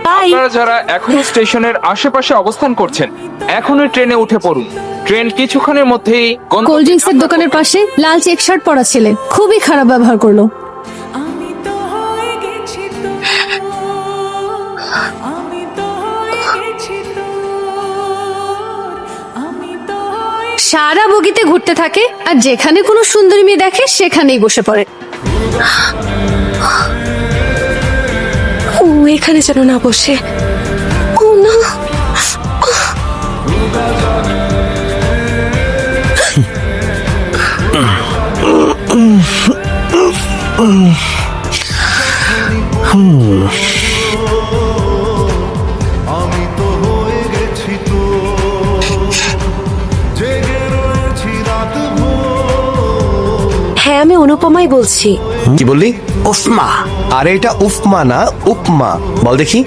By. আপনারা যারা এখনো স্টেশনের আশেপাশে অবস্থান করছেন, এখনই ট্রেনে উঠে পড়ুন। ট্রেন কিছুক্ষণের মধ্যেই কোল্ড ড্রিঙ্কসের দোকানের পাশে লাল চেক শার্ট পরা ছেলে খুবই খারাপ ব্যবহার করলো। সারা বগিতে ঘুরতে থাকে আর যেখানে কোনো সুন্দরী মেয়ে দেখে সেখানেই বসে পড়ে। ও এখানে যেন না বসে। ও না, আমি তো হয়ে গেছি তো জেগে রয়েছি রাত ভোর। হ্যাঁ আমি অনুপমাই বলছি। কি বললি? উফমা। আরে এটা উফমা না, উপমা। বল দেখি।